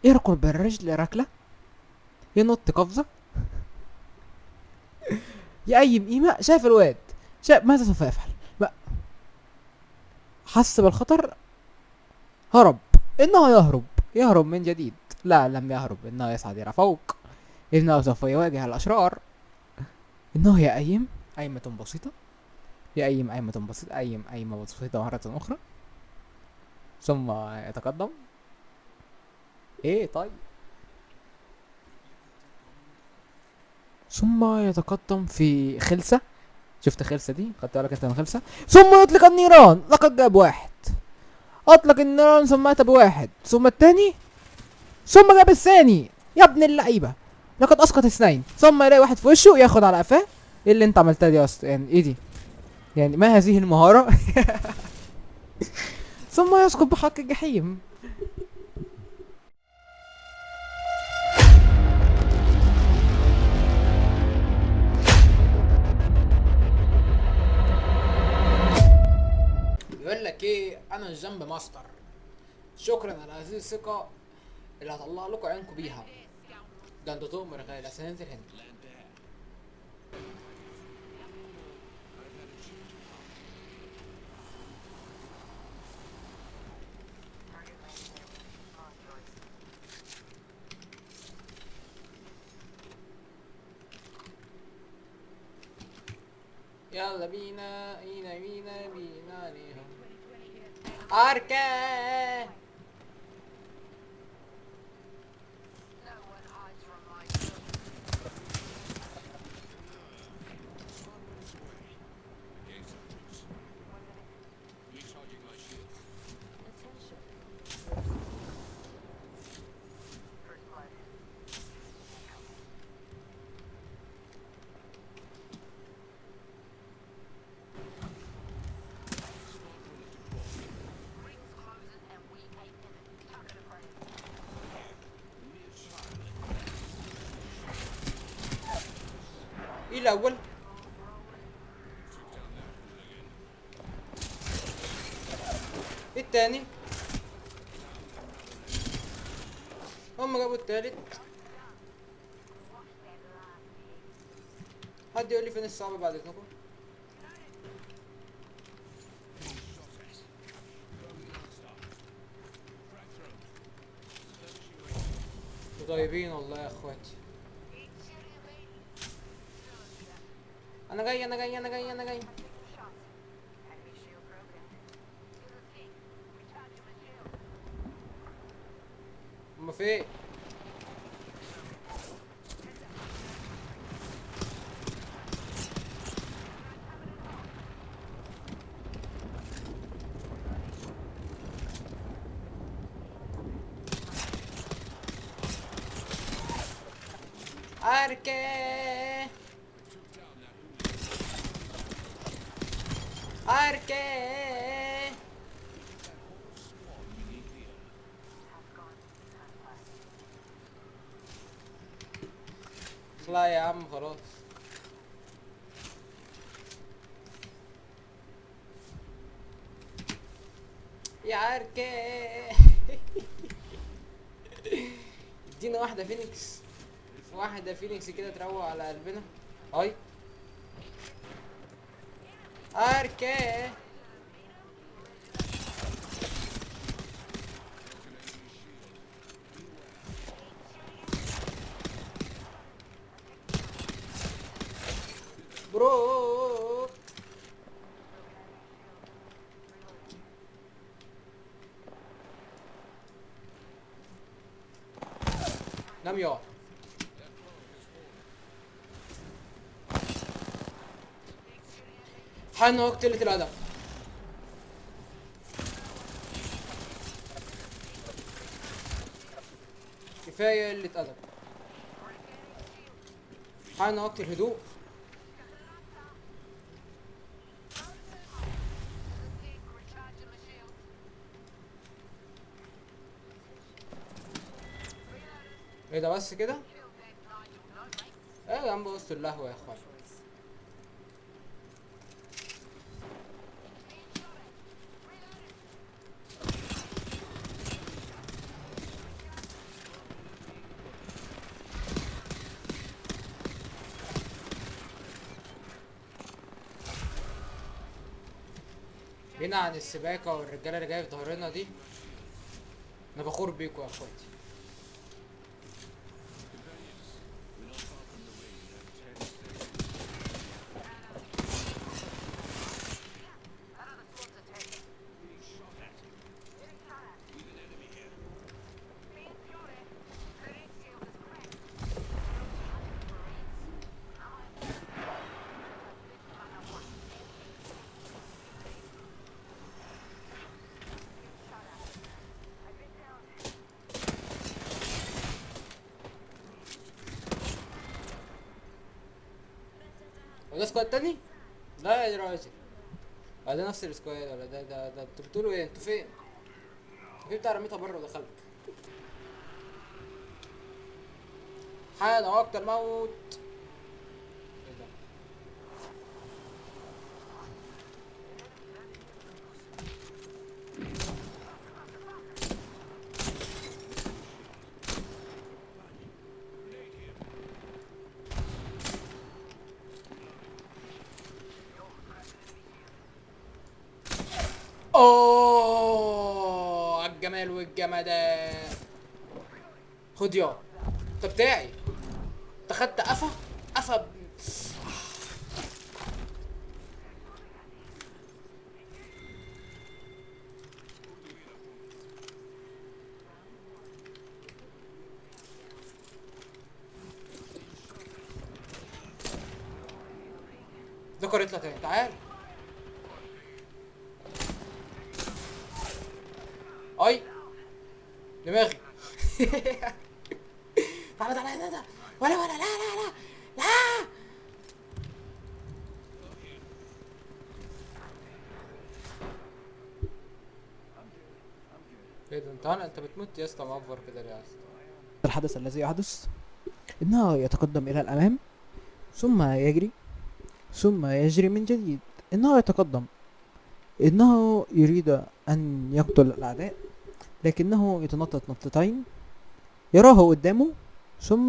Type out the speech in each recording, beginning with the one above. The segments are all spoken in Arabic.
يركض بالرجل ركلة، ينط قفزة، يقيم قيمة. شاف الواد، شاف ماذا سوف يفعل؟ ما- حس بالخطر، هرب. انه يهرب، يهرب من جديد. لا، لم يهرب، انه يصعد الى فوق، انه سوف يواجه الاشرار. انه يقيم قيمة بسيطة، يقيم قيمة بسيطة، قيم قيمة بسيطة مرة اخرى، ثم يتقدم. ايه طيب، ثم يتقدم في خلسة. شفت خلسة دي؟ خدت بالك انت من خلسة؟ ثم يطلق النيران. لقد جاب واحد، اطلق النيران ثم اتى بواحد، ثم التاني، ثم جاب الثاني. يا ابن اللعيبة، لقد اسقط اثنين. ثم يلاقي واحد في وشه ياخد على قفاه. ايه اللي انت عملتها دي يا اسطى؟ يعني ايه دي؟ يعني ما هذه المهارة؟ ثم يسقط بحق الجحيم. بيقول لك ايه، انا الجنب ماستر. شكرا على هذه الثقة اللي هطلع لكم عينكم بيها. ده انتوا تؤمر غالي عشان ننزل هنا. يلا بينا بينا بينا بينا ليهم. أركان. ايه الأول؟ ايه التاني؟ هم جابوا التالت. حد يقول لي فين الصعب بعد اذنكم؟ انتوا طيبين والله يا اخواتي. انا جاي انا جاي انا جاي انا جاي. هما فين؟ اركي اركي. لا يا عم خلاص. يا اركي. ادينا واحدة فينيكس، واحدة فينيكس كده تروق على قلبنا. هاي اركي. برو. لم يقع. حان وقت قلة الأدب. كفاية قلة أدب. حان وقت الهدوء. ايه ده بس كده؟ ايه يا عم وسط اللهوة يا اخوان. هنا عن السباكة والرجالة اللي جاية في ظهرنا دي. انا فخور بيكوا يا اخواتي. هو ده سكواد تاني؟ لا يا راجل. ده نفس السكواد ولا ده انتوا بتقولوا ايه؟ انتوا فين؟ في بتاع رميتها بره ودخلت. حان وقت الموت. ايه ده؟ اوه على الجمال والجمدان. خد يا انت بتاعي. انت خدت قفا قفا ذكرت لك تاني تعال. اي دماغي. تعالى تعالى تعالى ولا لا لا لا لا. ايه ده انت بتموت يا اسطى معفر كده ليه يا اسطى؟ الحدث الذي يحدث انه يتقدم الى الامام ثم يجري ثم يجري من جديد. انه يتقدم. انه يريد ان يقتل الاعداء لكنه يتنطط نطتين يراه قدامه ثم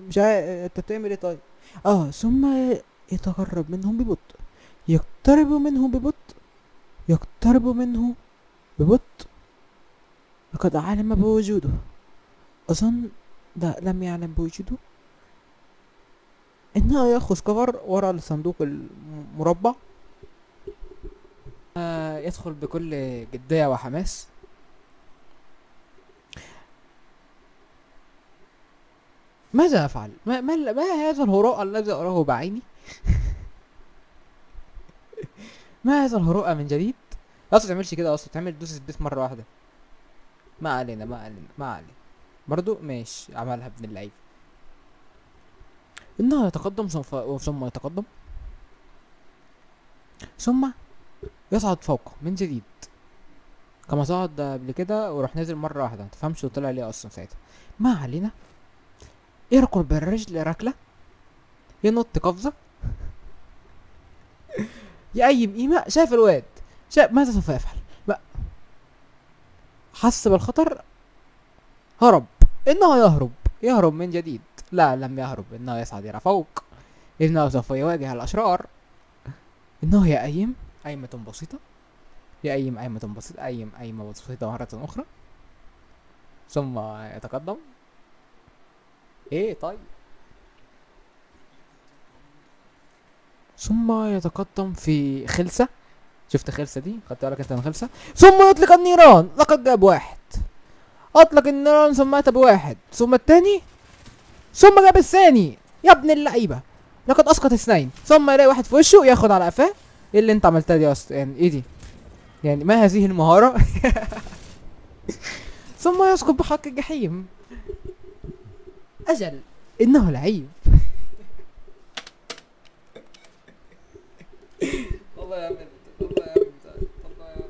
مش عارف انت بتعمل ايه طيب. ثم يتقرب منهم ببطء. يقترب منه ببطء. يقترب منه ببطء. لقد علم بوجوده. اظن لا لم يعلم بوجوده. انه ياخذ كفر وراء الصندوق المربع. يدخل بكل جدية وحماس. ماذا أفعل؟ ما هذا الهراء الذي أراه بعيني؟ ما هذا الهراء من جديد؟ أصلا تعملش كده، أصلا تعمل دوس سبيس مرة واحدة. ما علينا ما علينا ما علينا. برضو ماشي عملها ابن اللعيب. إنه يتقدم ثم يتقدم ثم يصعد فوقه من جديد كما صعد قبل كده وراح نازل مرة واحدة. متفهمش طلع ليه أصلا ساعتها. ما علينا. يركل بالرجل ركلة. ينط قفزة. يقيم قيمة. شايف الواد شايف ماذا سوف يفعل؟ حس بالخطر. هرب. انه يهرب من جديد. لا لم يهرب. انه يصعد الى فوق. انه سوف يواجه الاشرار. انه يقيم قيمة بسيطة. يقيم قيمة بسيطة. قيمة بسيطة مرة اخرى ثم يتقدم. ايه طيب. ثم يتقدم في خلسة. شفت خلسة دي؟ خدت بالك انت من خلسة؟ ثم يطلق النيران. لقد جاب واحد. اطلق النيران ثم مات بواحد ثم التاني ثم جاب الثاني. يا ابن اللعيبة. لقد اسقط اثنين ثم يلاقي واحد في وشه ياخد على قفاه. ايه اللي انت عملتها دي اصلا؟ يعني ايه دي؟ يعني ما هذه المهارة؟ ثم يسقط بحق الجحيم. اجل انه لعيب. والله يا عم والله يا عم والله يا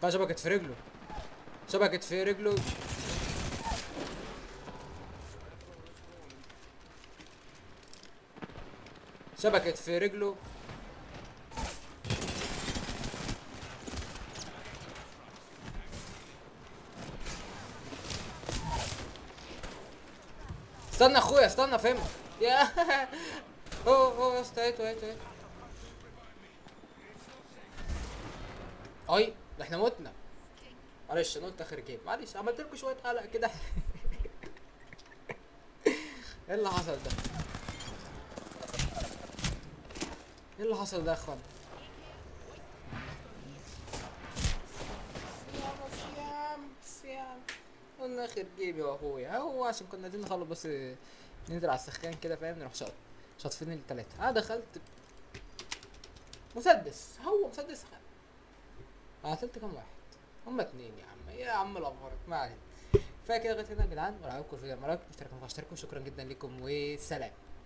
عم. شبكت في رجله. شبكت في رجله. شبكت في رجله. استنى اخويا استنى فهمت يا هو يا اسطى ايه اي ده احنا متنا. معلش انا قلت اخر جيم، معلش عملت لكم شويه قلق كده. ايه اللي حصل ده؟ ايه اللي حصل ده يا اخوان؟ قلنا اخر جيم يا اخويا، هو عشان كنا عايزين نخلص بس ننزل على السخان كده فاهم، نروح شاطفين التلاتة. انا دخلت مسدس، هو مسدس انا قتلت كام واحد؟ هما اتنين يا عم الافارق ما علينا. كفايه كده لغايه هنا يا جدعان، ورايكم الفيديو، اشتركوا شكرا جدا لكم وسلام.